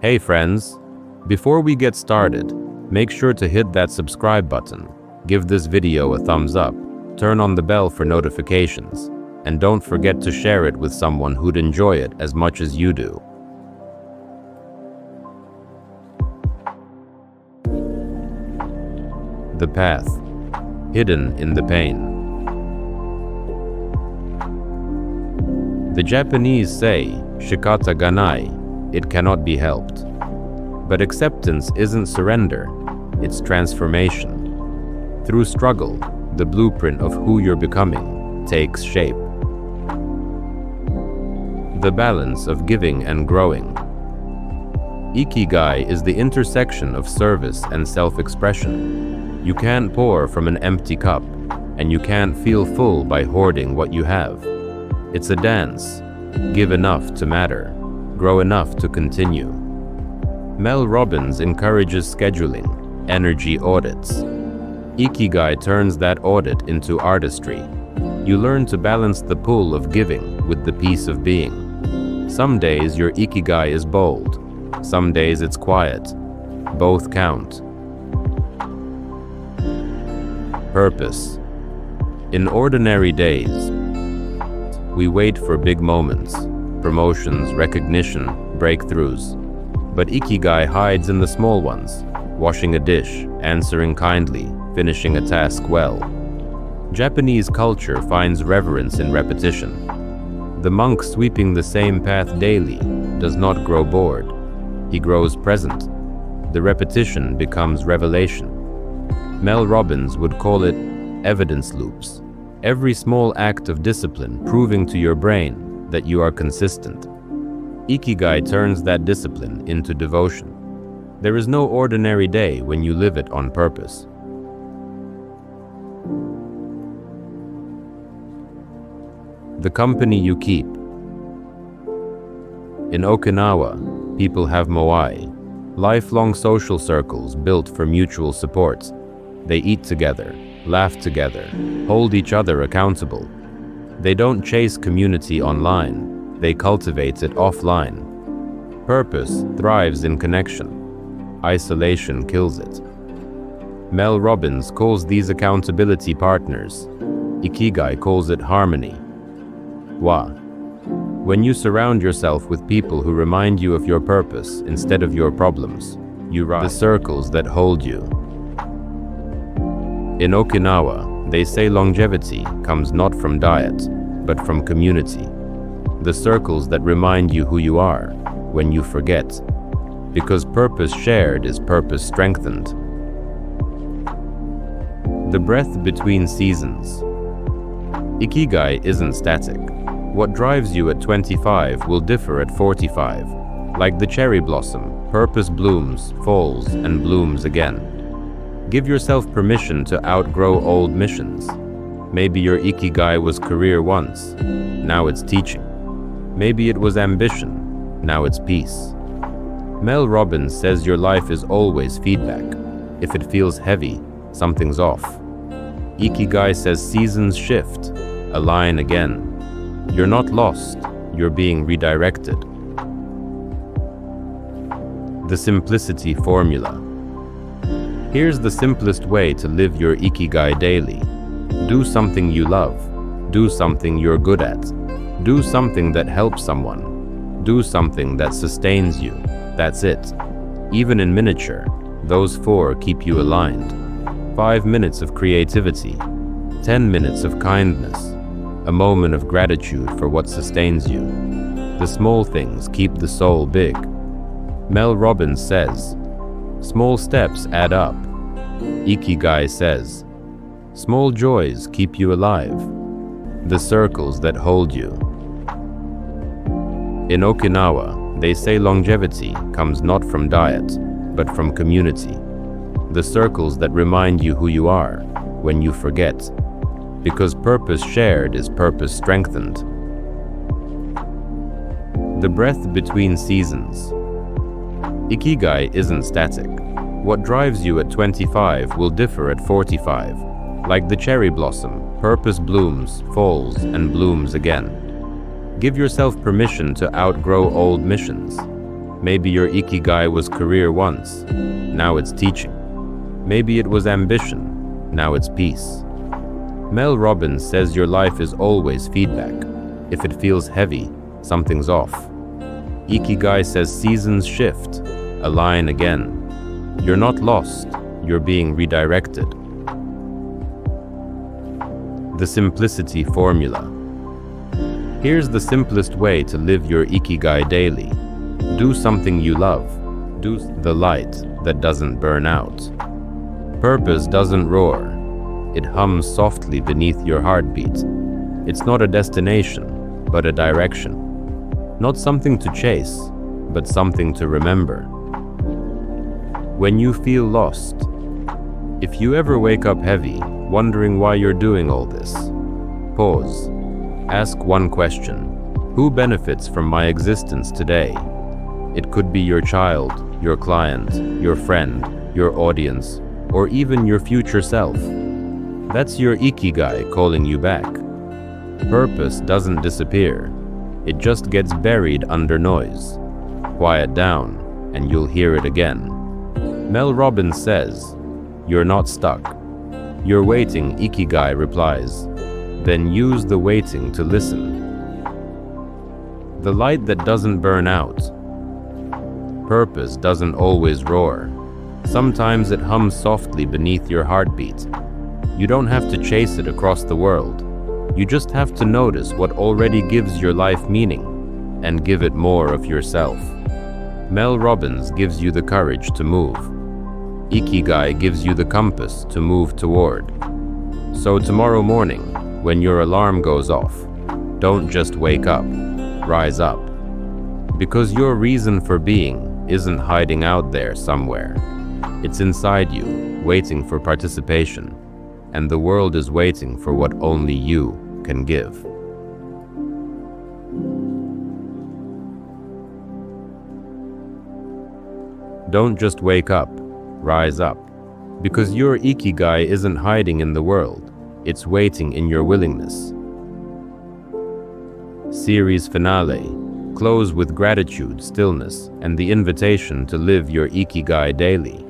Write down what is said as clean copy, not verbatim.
Hey friends, before we get started, make sure to hit that subscribe button, give this video a thumbs up, turn on the bell for notifications, and don't forget to share it with someone who'd enjoy it as much as you do. The path, hidden in the pain. The Japanese say, Shikata ganai, it cannot be helped. But acceptance isn't surrender, it's transformation. Through struggle, the blueprint of who you're becoming takes shape. The balance of giving and growing. Ikigai is the intersection of service and self-expression. You can't pour from an empty cup, and you can't feel full by hoarding what you have. It's a dance. Give enough to matter. Grow enough to continue. Mel Robbins encourages scheduling, energy audits. Ikigai turns that audit into artistry. You learn to balance the pull of giving with the peace of being. Some days your Ikigai is bold. Some days it's quiet. Both count. Purpose. In ordinary days, we wait for big moments, promotions, recognition, breakthroughs. But Ikigai hides in the small ones, washing a dish, answering kindly, finishing a task well. Japanese culture finds reverence in repetition. The monk sweeping the same path daily does not grow bored. He grows present. The repetition becomes revelation. Mel Robbins would call it evidence loops. Every small act of discipline proving to your brain that you are consistent. Ikigai turns that discipline into devotion. There is no ordinary day when you live it on purpose. The company you keep. In Okinawa, people have Moai, lifelong social circles built for mutual support. They eat together, laugh together, hold each other accountable. They don't chase community online. They cultivate it offline. Purpose thrives in connection. Isolation kills it. Mel Robbins calls these accountability partners. Ikigai calls it harmony. Wa. When you surround yourself with people who remind you of your purpose instead of your problems, you rise. The circles that hold you. In Okinawa, they say longevity comes not from diet, but from community. The circles that remind you who you are when you forget. Because purpose shared is purpose strengthened. The breath between seasons. Ikigai isn't static. What drives you at 25 will differ at 45. Like the cherry blossom, purpose blooms, falls, and blooms again. Give yourself permission to outgrow old missions. Maybe your Ikigai was career once, now it's teaching. Maybe it was ambition, now it's peace. Mel Robbins says your life is always feedback. If it feels heavy, something's off. Ikigai says seasons shift, align again. You're not lost, you're being redirected. The simplicity formula. Here's the simplest way to live your Ikigai daily. Do something you love. Do something you're good at. Do something that helps someone. Do something that sustains you. That's it. Even in miniature, those 4 keep you aligned. 5 minutes of creativity. 10 minutes of kindness. A moment of gratitude for what sustains you. The small things keep the soul big. Mel Robbins says, small steps add up. Ikigai says, small joys keep you alive. The circles that hold you. In Okinawa, they say longevity comes not from diet, but from community. The circles that remind you who you are when you forget. Because purpose shared is purpose strengthened. The breath between seasons. Ikigai isn't static. What drives you at 25 will differ at 45. Like the cherry blossom, purpose blooms, falls, and blooms again. Give yourself permission to outgrow old missions. Maybe your Ikigai was career once, now it's teaching. Maybe it was ambition, now it's peace. Mel Robbins says your life is always feedback. If it feels heavy, something's off. Ikigai says seasons shift, align again. You're not lost, you're being redirected. The simplicity formula. Here's the simplest way to live your Ikigai daily. Do something you love. Do the light that doesn't burn out. Purpose doesn't roar. It hums softly beneath your heartbeat. It's not a destination, but a direction. Not something to chase, but something to remember. When you feel lost, if you ever wake up heavy, wondering why you're doing all this, pause. Ask one question. Who benefits from my existence today? It could be your child, your client, your friend, your audience, or even your future self. That's your Ikigai calling you back. Purpose doesn't disappear. It just gets buried under noise. Quiet down, and you'll hear it again. Mel Robbins says, "You're not stuck. You're waiting," Ikigai replies. Then use the waiting to listen. The light that doesn't burn out. Purpose doesn't always roar. Sometimes it hums softly beneath your heartbeat. You don't have to chase it across the world. You just have to notice what already gives your life meaning and give it more of yourself. Mel Robbins gives you the courage to move. Ikigai gives you the compass to move toward. So tomorrow morning, when your alarm goes off, don't just wake up, rise up. Because your reason for being isn't hiding out there somewhere. It's inside you, waiting for participation. And the world is waiting for what only you can give. Don't just wake up, rise up. Because your Ikigai isn't hiding in the world, it's waiting in your willingness. Series finale. Close with gratitude, stillness, and the invitation to live your Ikigai daily.